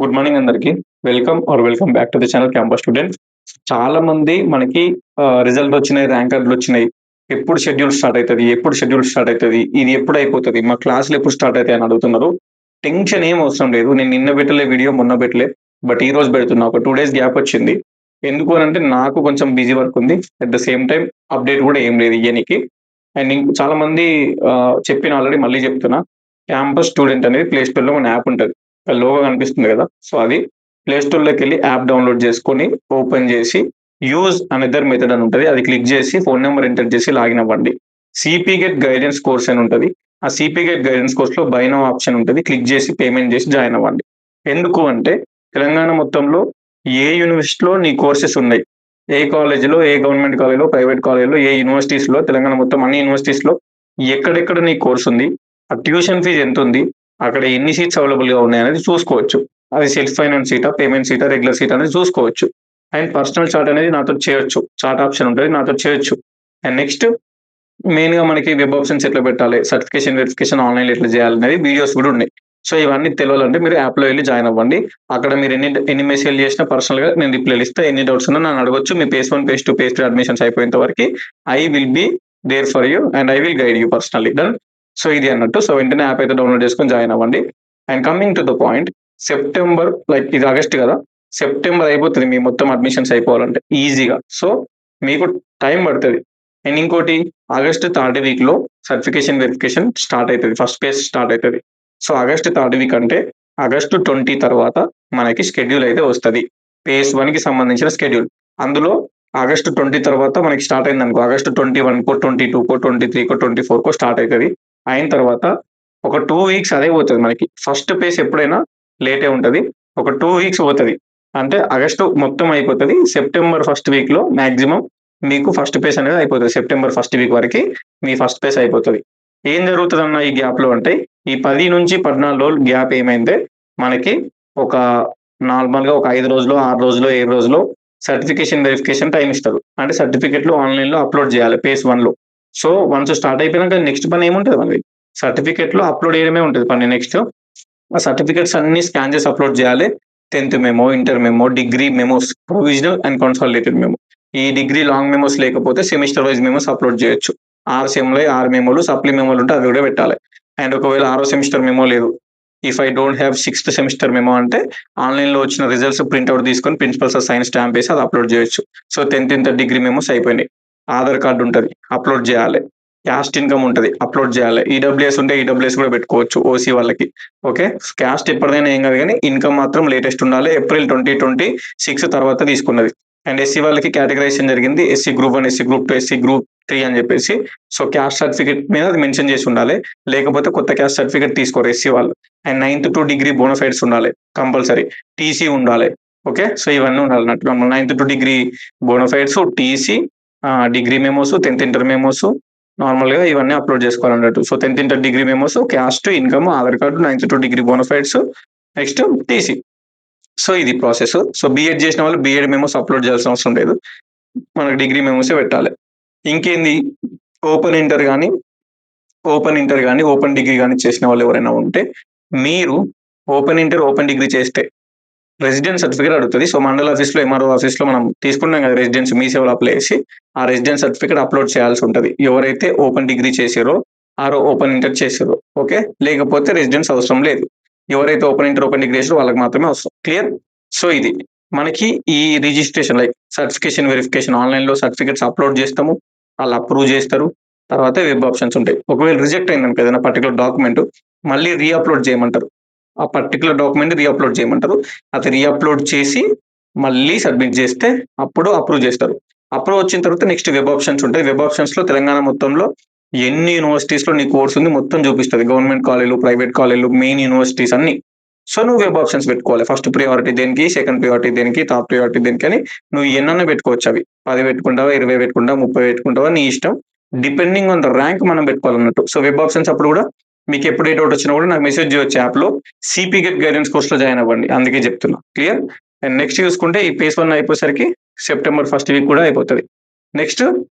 Good morning అందరికి. Welcome back to the channel campus students. చాలా మంది మనకి రిజల్ట్ వచ్చినాయి, ర్యాంక్ కార్డులు వచ్చినాయి, ఎప్పుడు షెడ్యూల్ స్టార్ట్ అవుతుంది, ఇది ఎప్పుడు అయిపోతుంది, మా క్లాసులు ఎప్పుడు స్టార్ట్ అవుతాయి అని అడుగుతున్నారు. టెన్షన్ ఏం అవసరం లేదు. నేను నిన్న పెట్టలే వీడియో, మొన్న పెట్టలే, బట్ ఈ రోజు పెడుతున్నా. ఒక 2 days గ్యాప్ వచ్చింది. ఎందుకు అని అంటే నాకు కొంచెం బిజీ వర్క్ ఉంది. At the same time update కూడా ఏం లేదు ఇయ్యనికి. అండ్ చాలా మంది చెప్పిన ఆల్రెడీ, మళ్ళీ చెప్తున్నా. క్యాంపస్ స్టూడెంట్ అనేది ప్లే స్టోర్ లో మన యాప్ ఉంటుంది, లోగో కనిపిస్తుంది కదా. సో అది ప్లే స్టోర్ లోకి వెళ్ళి యాప్ డౌన్లోడ్ చేసుకొని ఓపెన్ చేసి యూజ్ అనదర్ మెథడ్ అని ఉంటుంది, అది క్లిక్ చేసి ఫోన్ నెంబర్ ఎంటర్ చేసి లాగిన్ అవ్వండి. సిపి గెట్ గైడెన్స్ కోర్స్ అని ఉంటుంది. ఆ సిపి గెట్ గైడెన్స్ కోర్స్ లో బై నౌ ఆప్షన్ ఉంటుంది, క్లిక్ చేసి పేమెంట్ చేసి జాయిన్ అవ్వండి. ఎందుకు అంటే తెలంగాణ మొత్తంలో ఏ యూనివర్సిటీలో నీ కోర్సెస్ ఉన్నాయి, ఏ కాలేజీలో, ఏ గవర్నమెంట్ కాలేజీలో, ప్రైవేట్ కాలేజీలో, ఏ యూనివర్సిటీస్లో, తెలంగాణ మొత్తం అన్ని యూనివర్సిటీస్లో ఎక్కడెక్కడ నీ కోర్స్ ఉంది, ఆ ట్యూషన్ ఫీజు ఎంత ఉంది, అక్కడ ఎన్ని సీట్స్ అవైలబుల్గా ఉన్నాయి అనేది చూసుకోవచ్చు. అది సెల్ఫ్ ఫైనాన్స్ సీటా, పేమెంట్ సీటా, రెగ్యులర్ సీట్ అనేది చూసుకోవచ్చు. అండ్ పర్సనల్ చార్ట్ అనేది నాతో చేయొచ్చు, చార్ట్ ఆప్షన్ ఉంటుంది, నాతో చేయొచ్చు. అండ్ నెక్స్ట్ మెయిన్గా మనకి వెబ్ ఆప్షన్స్ ఎట్లా పెట్టాలి, సర్టిఫికేషన్ వెరిఫికేషన్ ఆన్లైన్ ఎట్లా చేయాలి అనేది వీడియోస్ కూడా ఉన్నాయి. సో ఇవన్నీ తెలియాలంటే మీరు యాప్లో వెళ్ళి జాయిన్ అవ్వండి. అక్కడ మీరు ఎన్ని మెసేజ్ చేసినా పర్సనల్గా నేను రిప్లై ఇస్తే, ఎన్ని డౌట్స్ ఉన్నా నన్ను అడగొచ్చు. మీ పేస్ 1, పేస్ 2, పేస్ 3 అడ్మిషన్స్ అయిపోయేంత వరకు I will be there for you and I will guide you personally. Done. So ఇది అన్నట్టు. సో వెంటనే యాప్ అయితే డౌన్లోడ్ చేసుకొని జాయిన్ అవ్వండి. And coming to the point, September, like ఇది ఆగస్ట్ కదా, సెప్టెంబర్ అయిపోతుంది మీ మొత్తం అడ్మిషన్స్ అయిపోవాలంటే ఈజీగా. సో మీకు టైం పడుతుంది. అండ్ ఇంకోటి, ఆగస్ట్ 3rd వీక్ లో సర్టిఫికేషన్ వెరిఫికేషన్ స్టార్ట్ అవుతుంది, ఫస్ట్ ఫేజ్ స్టార్ట్ అవుతుంది. సో ఆగస్ట్ 3rd వీక్ అంటే ఆగస్టు 20 తర్వాత మనకి షెడ్యూల్ అయితే వస్తుంది, ఫేజ్ 1 కి సంబంధించిన షెడ్యూల్. అందులో ఆగస్టు 20 తర్వాత మనకి స్టార్ట్ అయింది అనుకో, ఆగస్టు 21 కో, 22 కో, 23 కో, 24 కో స్టార్ట్ అవుతుంది. అయిన తర్వాత ఒక 2 weeks అదే పోతుంది మనకి. ఫస్ట్ ఫేజ్ ఎప్పుడైనా లేటే ఉంటుంది, ఒక 2 weeks పోతుంది. అంటే ఆగస్టు మొత్తం అయిపోతుంది, సెప్టెంబర్ ఫస్ట్ వీక్ లో మాక్సిమం మీకు ఫస్ట్ ఫేజ్ అనేది అయిపోతుంది. సెప్టెంబర్ ఫస్ట్ వీక్ వరకు మీ ఫస్ట్ ఫేజ్ అయిపోతుంది. ఏం జరుగుతుంది అన్న ఈ గ్యాప్ లో అంటే, ఈ 10 నుంచి 14 రోజులు గ్యాప్ ఏమైందే మనకి ఒక నార్మల్ గా ఒక 5 రోజులు, 6 రోజులు, 7 రోజులు సర్టిఫికేషన్ వెరిఫికేషన్ టైం ఇస్తారు. అంటే సర్టిఫికెట్లు ఆన్లైన్ లో అప్లోడ్ చేయాలి ఫేజ్ 1 లో. సో వన్స్ స్టార్ట్ అయిపోయినాక నెక్స్ట్ పని ఏముంటుంది మనకి, సర్టిఫికెట్లు అప్లోడ్ చేయడమే ఉంటుంది పని. నెక్స్ట్ ఆ సర్టిఫికెట్స్ అన్ని స్కాన్ చేసి అప్లోడ్ చేయాలి. 10th memo, inter memo, degree memos, provisional and consolidated memo. ఈ డిగ్రీ లాంగ్ మెమోస్ లేకపోతే సెమిస్టర్ వైజ్ మెమోస్ అప్లోడ్ చేయొచ్చు. 6 సెమ్లో 6 మెమోలు, సప్లీ మెమోలు ఉంటే అవి కూడా పెట్టాలి. అండ్ ఒకవేళ 6వ సెమిస్టర్ మెమో లేదు, if I don't have 6th semester memo అంటే ఆన్లైన్లో వచ్చిన రిజల్ట్స్ ప్రింట్అవుట్ తీసుకొని ప్రిన్సిపల్ సార్ సైన్ స్టాంప్ వేసి అది అప్లోడ్ చేయొచ్చు. So 10th inter degree memos అయిపోయినాయి. ఆధార్ కార్డు ఉంటుంది, అప్లోడ్ చేయాలి. క్యాస్ట్ ఇన్కమ్ ఉంటుంది, అప్లోడ్ చేయాలి. ఈడబ్ల్యూఎస్ ఉంటే ఈడబ్ల్యూఎస్ కూడా పెట్టుకోవచ్చు ఓసీ వాళ్ళకి. ఓకే, క్యాస్ట్ ఎప్పటిదైనా ఏం కాదు, కానీ ఇన్కమ్ మాత్రం లేటెస్ట్ ఉండాలి, ఏప్రిల్ 2026 తర్వాత తీసుకున్నది. అండ్ ఎస్సీ వాళ్ళకి కేటగరైజేషన్ జరిగింది, SC group 1, SC group 2, SC group 3 అని చెప్పేసి. సో క్యాస్ట్ సర్టిఫికేట్ మీద అది మెన్షన్ చేసి ఉండాలి, లేకపోతే కొత్త క్యాస్ట్ సర్టిఫికేట్ తీసుకోరు ఎస్సీ వాళ్ళు. And 9th to degree bonafides ఉండాలి కంపల్సరీ, టీసీ ఉండాలి. ఓకే, సో ఇవన్నీ ఉండాలి అన్నట్టు. 9th to degree bonafides, TC, degree memos, 10th inter memos, నార్మల్గా ఇవన్నీ అప్లోడ్ చేసుకోవాలన్నట్టు. So 10th inter degree memos, caste income, Aadhaar card, 9th to degree bonafides, next TC. So ఇది process. So B Ed చేసిన వాళ్ళు BEd memos upload చేయాల్సిన అవసరం లేదు, మనకు డిగ్రీ మెమోసే పెట్టాలి. ఇంకేంది, ఓపెన్ ఇంటర్ కానీ ఓపెన్ డిగ్రీ కానీ చేసిన వాళ్ళు ఎవరైనా ఉంటే, మీరు ఓపెన్ ఇంటర్, ఓపెన్ డిగ్రీ చేస్తే రెసిడెన్స్ సర్టిఫికేట్ అడుగుతుంది. సో మండల ఆఫీస్లో, ఎంఆర్ఓ ఆఫీస్లో మనం తీసుకున్నాం కదా రెసిడెన్స్, మీ సేవలు అప్లై చేసి ఆ రెసిడెన్స్ సర్టిఫికేట్ అప్లోడ్ చేయాల్సి ఉంటుంది. ఎవరైతే ఓపెన్ డిగ్రీ చేసారో ఆరో ఓపెన్ ఇంటర్ చేసారో. ఓకే, లేకపోతే రెసిడెన్స్ అవసరం లేదు. ఎవరైతే ఓపెన్ ఇంటర్, ఓపెన్ డిగ్రీ చేసారో వాళ్ళకి మాత్రమే అవసరం. క్లియర్. సో ఇది మనకి ఈ రిజిస్ట్రేషన్, లైక్ సర్టిఫికేషన్ వెరిఫికేషన్ ఆన్లైన్లో సర్టిఫికేట్స్ అప్లోడ్ చేస్తాము, వాళ్ళు అప్రూవ్ చేస్తారు. తర్వాత వెబ్ ఆప్షన్స్ ఉంటాయి. ఒకవేళ రిజెక్ట్ అయిందనుకో ఏదైనా పర్టికులర్ డాక్యుమెంట్, మళ్ళీ రీఅప్లోడ్ చేయమంటారు. ఆ పర్టికులర్ డాక్యుమెంట్ రీఅప్లోడ్ చేయమంటారు. అది రీఅప్లోడ్ చేసి మళ్ళీ సబ్మిట్ చేస్తే అప్పుడు అప్రూవ్ చేస్తారు. అప్రూవ్ వచ్చిన తర్వాత నెక్స్ట్ వెబ్ ఆప్షన్స్ ఉంటాయి. వెబ్ ఆప్షన్స్ లో తెలంగాణ మొత్తంలో ఎన్ని యూనివర్సిటీస్ లో నీ కోర్స్ ఉంది మొత్తం చూపిస్తుంది, గవర్నమెంట్ కాలేజీలు, ప్రైవేట్ కాలేజీలు, మెయిన్ యూనివర్సిటీస్ అన్ని. సో నువ్వు వెబ్ ఆప్షన్స్ పెట్టుకోవాలి. ఫస్ట్ ప్రియారిటీ దేనికి, సెకండ్ ప్రియారిటీ దేనికి, థర్డ్ ప్రియారిటీ దేనికి అని నువ్వు ఎన్నన్నా పెట్టుకోవచ్చు. అవి 10 పెట్టుకుంటావా, 20 పెట్టుకుంటావా, 30 పెట్టుకుంటావా, నీ ఇష్టం. డిపెండింగ్ ఆన్ ద ర్యాంక్ మనం పెట్టుకోవాలన్నట్టు. సో వెబ్ ఆప్షన్స్ అప్పుడు కూడా మీకు ఎప్పుడు ఏ డౌట్ వచ్చినా కూడా నాకు మెసేజ్ చేయొచ్చు యాప్లో. సిపి గెట్ గైడెన్స్ కోర్స్లో జాయిన్ అవ్వండి, అందుకే చెప్తున్నా. క్లియర్. అండ్ నెక్స్ట్ చూసుకుంటే ఈ ఫేజ్ 1 అయిపోయేసరికి సెప్టెంబర్ ఫస్ట్ వీక్ కూడా అయిపోతుంది. Next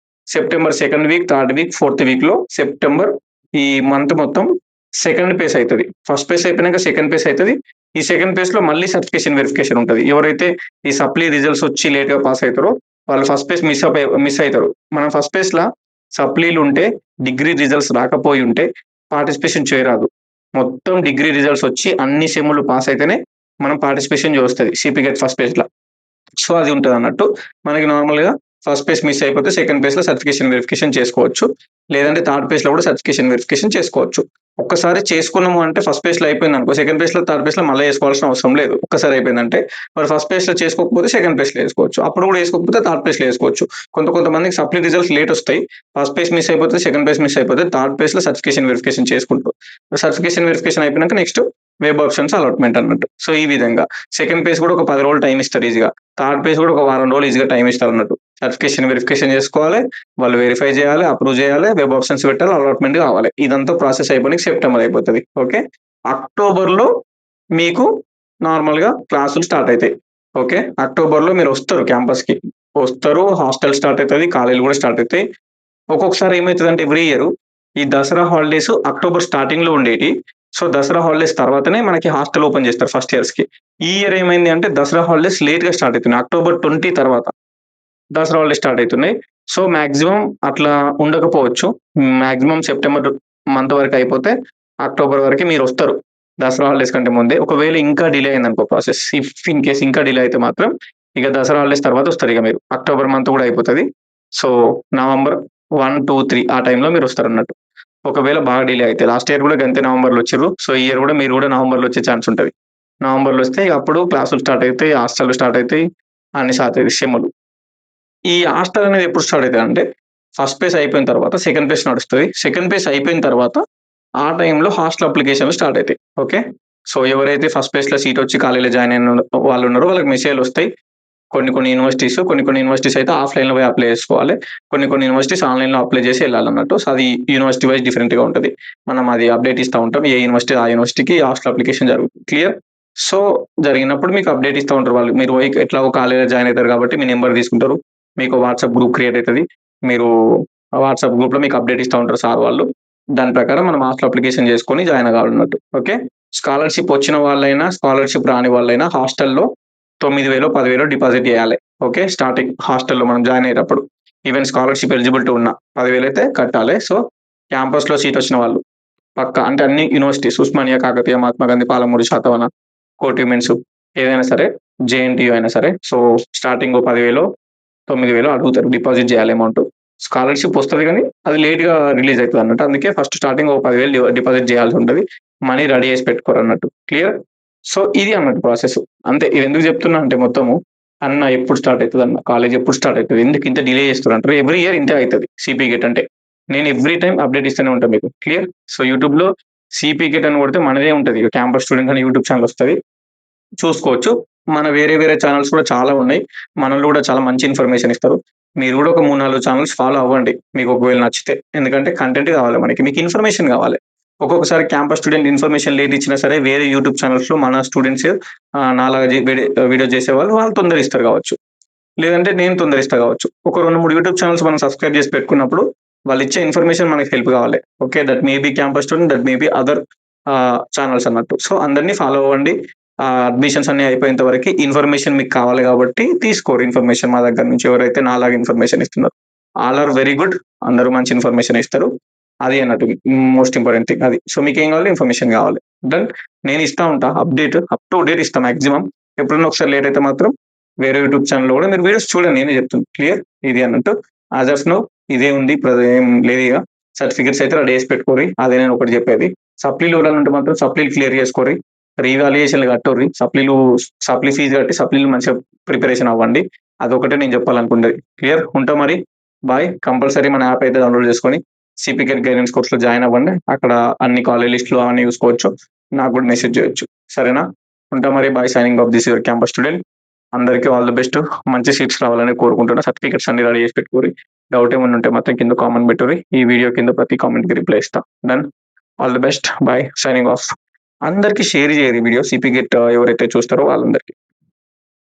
September 2nd week, 3rd week, 4th వీక్లో సెప్టెంబర్ ఈ మంత్ మొత్తం సెకండ్ ఫేజ్ అవుతుంది. ఫస్ట్ ఫేజ్ అయిపోయినాక సెకండ్ ఫేజ్ అవుతుంది. ఈ సెకండ్ ఫేజ్ లో మళ్ళీ సర్టిఫికేషన్ వెరిఫికేషన్ ఉంటుంది. ఎవరైతే ఈ సప్లీ రిజల్ట్స్ వచ్చి లేట్ గా పాస్ అవుతారో వాళ్ళు ఫస్ట్ ఫేజ్ మిస్ అవుతారు. మనం ఫస్ట్ ఫేజ్ లా సప్లీలు ఉంటే డిగ్రీ రిజల్ట్స్ రాకపోయి ఉంటే పార్టిసిపేషన్ చేయరాదు. మొత్తం డిగ్రీ రిజల్ట్స్ వచ్చి అన్ని సెమ్ములు పాస్ అయితేనే మనం పార్టిసిపేషన్ వస్తుంది సిపి గెట్ ఫస్ట్ ఫేజ్ లా. సో అది ఉంటుంది అన్నట్టు. మనకి నార్మల్ గా ఫస్ట్ పేజ్ మిస్ అయిపోతే సెకండ్ పేజ్ లో సర్టిఫికేషన్ వెరిఫికేషన్ చేసుకోవచ్చు. లేదంటే థర్డ్ పేజ్ లో కూడా సర్టిఫికేషన్ వెరిఫికేషన్ చేసుకోవచ్చు. ఒక్కసారి చేసుకున్నాము అంటే ఫస్ట్ పేజ్ లో అయిపోయింది అనుకో, సెకండ్ పేజ్ లో థర్డ్ పేజ్ లో మళ్ళీ వేసుకోవాల్సిన అవసరం లేదు. ఒక్కసారి అయిపోయిందంటే మరి ఫస్ట్ పేజ్ లో చేసుకోకపోతే సెకండ్ పేజ్ లో వేసుకోవచ్చు. అప్పుడు కూడా వేసుకోకపోతే థర్డ్ పేజ్ లో వేసుకోవచ్చు. కొంతమందికి సప్లీ రిజల్ట్స్ లేట్ వస్తాయి. ఫస్ట్ పేజ్ మిస్ అయిపోతే సెకండ్ పేజ్ మిస్ అయిపోతే థర్డ్ పేజ్ లో సర్టిఫికేషన్ వెరిఫికేషన్ చేసుకుంటారు. సర్టిఫికేషన్ వెరిఫికేషన్ అయిపోయినాక నెక్స్ట్ వెబ్ ఆప్షన్స్ అలాట్మెంట్ అన్నట్టు. సో ఈ విధంగా సెకండ్ పేజ్ కూడా ఒక 10 రోజులు టైం ఇస్తారు ఈజీగా. థర్డ్ పేజ్ కూడా ఒక వారం రోజులు ఈజీగా టైం ఇస్తారు అన్నట్టు. సర్టిఫికేషన్ వెరిఫికేషన్ చేసుకోవాలి, వాళ్ళు వెరిఫై చేయాలి, అప్రూవ్ చేయాలి, వెబ్ ఆప్షన్స్ పెట్టాలి, అలాట్మెంట్ కావాలి. ఇదంతా ప్రాసెస్ అయిపోయి సెప్టెంబర్ అయిపోతుంది. ఓకే, అక్టోబర్ లో మీకు నార్మల్ గా క్లాసులు స్టార్ట్ అవుతాయి. ఓకే, అక్టోబర్ లో మీరు వస్తారు క్యాంపస్ కి, వస్తారు, హాస్టల్ స్టార్ట్ అవుతుంది, కాలేజీలు కూడా స్టార్ట్ అవుతాయి. ఒక్కొక్కసారి ఏమవుతుంది అంటే ఎవ్రీ ఇయర్ ఈ దసరా హాలిడేస్ అక్టోబర్ స్టార్టింగ్ లో ఉండేటి. సో దసరా హాలిడేస్ తర్వాతనే మనకి హాస్టల్ ఓపెన్ చేస్తారు ఫస్ట్ ఇయర్స్ కి. ఈ ఇయర్ ఏమైంది అంటే దసరా హాలిడేస్ లేట్ గా స్టార్ట్ అవుతున్నాయి. అక్టోబర్ 20 తర్వాత దసరా హాలిడేస్ స్టార్ట్ అవుతున్నాయి. సో మాక్సిమం అట్లా ఉండకపోవచ్చు. మాక్సిమం సెప్టెంబర్ మంత్ వరకు అయిపోతే అక్టోబర్ వరకు మీరు వస్తారు దసరా హాలిడేస్ కంటే ముందే. ఒకవేళ ఇంకా డిలే అయింది అనుకో ప్రాసెస్, ఇఫ్ ఇన్ కేస్ ఇంకా డిలే అయితే మాత్రం ఇక దసరా హాలిడేస్ తర్వాత వస్తారు ఇక మీరు. అక్టోబర్ మంత్ కూడా అయిపోతుంది. సో నవంబర్ 1, 2, 3 ఆ టైంలో మీరు వస్తారు అన్నట్టు. ఒకవేళ బాగా డిలే అయితే, లాస్ట్ ఇయర్ కూడా గంతే నవంబర్లో వచ్చారు. సో ఈ ఇయర్ కూడా మీరు కూడా నవంబర్లో వచ్చే ఛాన్స్ ఉంటుంది. నవంబర్లో వస్తే అప్పుడు క్లాసులు స్టార్ట్ అవుతాయి, హాస్టల్ స్టార్ట్ అవుతాయి, అన్ని స్టార్ట్ అవుతాయి సెమ్ములు. ఈ హాస్టల్ అనేది ఎప్పుడు స్టార్ట్ అవుతుంది అంటే ఫస్ట్ పేజ్ అయిపోయిన తర్వాత సెకండ్ పేజ్ నడుస్తుంది. సెకండ్ పేజ్ అయిపోయిన తర్వాత ఆ టైంలో హాస్టల్ అప్లికేషన్ స్టార్ట్ అవుతాయి. ఓకే, సో ఎవరైతే ఫస్ట్ పేజ్ లో సీట్ వచ్చి కాలేజీలో జాయిన్ అయిన వాళ్ళు ఉన్నారో వాళ్ళకి మెసేజ్లు వస్తాయి. కొన్ని యూనివర్సిటీస్ అయితే ఆఫ్లైన్ లో పోయి అప్లై చేసుకోవాలి. కొన్ని యూనివర్సిటీస్ ఆన్లైన్ లో అప్లై చేసి వెళ్ళాలన్నట్టు. సో అది యూనివర్సిటీ వైజ్ డిఫరెంట్ గా ఉంటుంది. మనం అది అప్డేట్ ఇస్తూ ఉంటాం. ఏ యూనివర్సిటీ ఆ యూనివర్సిటీకి హాస్టల్ అప్లికేషన్ జరుగుతుంది. క్లియర్. సో జరిగినప్పుడు మీకు అప్డేట్ ఇస్తూ ఉంటారు వాళ్ళు. మీరు ఎట్లా కాలేజీలో జాయిన్ అవుతారు కాబట్టి మీ నెంబర్ తీసుకుంటారు, మీకు వాట్సాప్ గ్రూప్ క్రియేట్ అవుతుంది. మీరు వాట్సాప్ గ్రూప్ లో మీకు అప్డేట్ ఇస్తూ ఉంటారు సార్ వాళ్ళు. దాని ప్రకారం మనం హాస్టల్ అప్లికేషన్ చేసుకొని జాయిన్ అవ్వాలన్నట్టు. ఓకే, స్కాలర్షిప్ వచ్చిన వాళ్ళైనా స్కాలర్షిప్ రాని వాళ్ళైనా హాస్టల్లో 9,000 10,000 డిపాజిట్ చేయాలి. ఓకే, స్టార్టింగ్ హాస్టల్లో మనం జాయిన్ అయ్యేటప్పుడు ఈవెన్ స్కాలర్షిప్ ఎలిజిబిలిటీ ఉన్న 10,000 అయితే కట్టాలి. సో క్యాంపస్ లో సీట్ వచ్చిన వాళ్ళు పక్క అంటే అన్ని యూనివర్సిటీస్, ఉస్మానియా, కాకతీయ, మహాత్మా గాంధీ, పాలమూరు, శాతవన, కోటి ఉమెన్స్ ఏదైనా సరే, జేఎన్టీయూ అయినా సరే, సో స్టార్టింగ్ 10,000 9,000 అడుగుతారు డిపాజిట్ చేయాలి అమౌంట్. స్కాలర్షిప్ వస్తుంది కానీ అది లేట్ గా రిలీజ్ అవుతుంది అన్నట్టు. అందుకే ఫస్ట్ స్టార్టింగ్ 10,000 డిపాజిట్ చేయాల్సి ఉంటుంది. మనీ రెడీ చేసి పెట్టుకోరు అన్నట్టు. క్లియర్. సో ఇది అన్నట్టు ప్రాసెస్. అంతే. ఇది ఎందుకు చెప్తున్నా అంటే మొత్తము అన్న ఎప్పుడు స్టార్ట్ అవుతుంది అన్న కాలేజ్ ఎప్పుడు స్టార్ట్ అవుతుంది, ఎందుకు ఇంత డిలే చేస్తారు అంటారు. ఎవ్రీ ఇయర్ ఇంతే అవుతుంది సిపి గేట్ అంటే. నేను ఎవ్రీ టైం అప్డేట్ ఇస్తూనే ఉంటాను మీకు. క్లియర్. సో యూట్యూబ్ లో సిపి గేట్ అని కొడితే మనదే ఉంటుంది, క్యాంపస్ స్టూడెంట్ అని యూట్యూబ్ ఛానల్ వస్తుంది, చూసుకోవచ్చు. మన వేరే ఛానల్స్ కూడా చాలా ఉన్నాయి. మనలో కూడా చాలా మంచి ఇన్ఫర్మేషన్ ఇస్తారు. మీరు కూడా ఒక 3-4 ఛానల్స్ ఫాలో అవ్వండి మీకు ఒకవేళ నచ్చితే. ఎందుకంటే కంటెంట్ కావాలి మనకి, మీకు ఇన్ఫర్మేషన్ కావాలి. ఒక్కొక్కసారి క్యాంపస్ స్టూడెంట్ ఇన్ఫర్మేషన్ లేట్ ఇచ్చినా సరే వేరే యూట్యూబ్ ఛానల్స్ లో మన స్టూడెంట్స్ నాలాగా వీడియో చేసేవాళ్ళు వాళ్ళు తొందర ఇస్తారు కావచ్చు, లేదంటే నేను తొందర ఇస్తా కావచ్చు. ఒక 2-3 యూట్యూబ్ ఛానల్స్ మనం సబ్స్క్రైబ్ చేసి పెట్టుకున్నప్పుడు వాళ్ళు ఇచ్చే ఇన్ఫర్మేషన్ మనకి హెల్ప్ కావాలి. Okay, that may be campus student, that may be other channels అన్నట్టు. సో అందరినీ ఫాలో అవ్వండి. అడ్మిషన్స్ అన్ని అయిపోయేంత వరకు ఇన్ఫర్మేషన్ మీకు కావాలి కాబట్టి తీసుకోరు ఇన్ఫర్మేషన్ మా దగ్గర నుంచి. ఎవరైతే నాలాగా ఇన్ఫర్మేషన్ ఇస్తున్నారు ఆల్ ఆర్ వెరీ గుడ్, అందరూ మంచి ఇన్ఫర్మేషన్ ఇస్తారు. అది అన్నట్టు మోస్ట్ ఇంపార్టెంట్ థింగ్ అది. సో మీకు ఏం కావాలి, ఇన్ఫర్మేషన్ కావాలి. దెన్ నేను ఇస్తా ఉంటా అప్డేట్, అప్ టు డేట్ ఇస్తా మాక్సిమం. ఎప్పుడైనా ఒకసారి లేట్ అయితే మాత్రం వేరే యూట్యూబ్ ఛానల్ కూడా మీరు వీడియోస్ చూడండి, నేనే చెప్తాను. క్లియర్. ఇది అన్నట్టు. యాజ్ ఆఫ్ నో ఇదే ఉంది, ఇప్పుడు ఏం లేదు. ఇక సర్టిఫికేట్స్ అయితే రెడీ చేసి పెట్టుకోరి, అదే నేను ఒకటి చెప్పేది. సప్లీలు ఉంటే మాత్రం సప్లీలు క్లియర్ చేసుకోరి, రీవాల్యుయేషన్లు కట్టుర్రి, సప్లీ ఫీజు కట్టి సప్లీలు మంచిగా ప్రిపరేషన్ అవ్వండి. అదొకటే నేను చెప్పాలనుకున్నది. క్లియర్. ఉంటా మరి. బాయ్. కంపల్సరీ మన యాప్ అయితే డౌన్లోడ్ చేసుకొని సిపికెట్ గైడెన్స్ కోర్స్ లో జాయిన్ అవ్వండి. అక్కడ అన్ని కాలేజ్ లిస్టులు అవన్నీ చూసుకోవచ్చు, నాకు కూడా మెసేజ్ చేయొచ్చు. సరేనా. ఉంటా మరి. Bye. Signing off this your campus student. అందరికీ ఆల్ ది బెస్ట్. మంచి సీట్స్ రావాలని కోరుకుంటున్నా. సర్టిఫికేట్స్ అన్ని రెడీ చేసి పెట్టుకోరి. డౌట్ ఏమైనా ఉంటే మాత్రం కింద కామెంట్ పెట్టుర్రి. ఈ వీడియో కింద ప్రతి కామెంట్ కి రిప్లై ఇస్తా. Done. All the best. Bye. Signing off. అందరికి షేర్ చేయరు ఈ వీడియో, సిపి గెట్ ఎవరైతే చూస్తారో వాళ్ళందరికీ.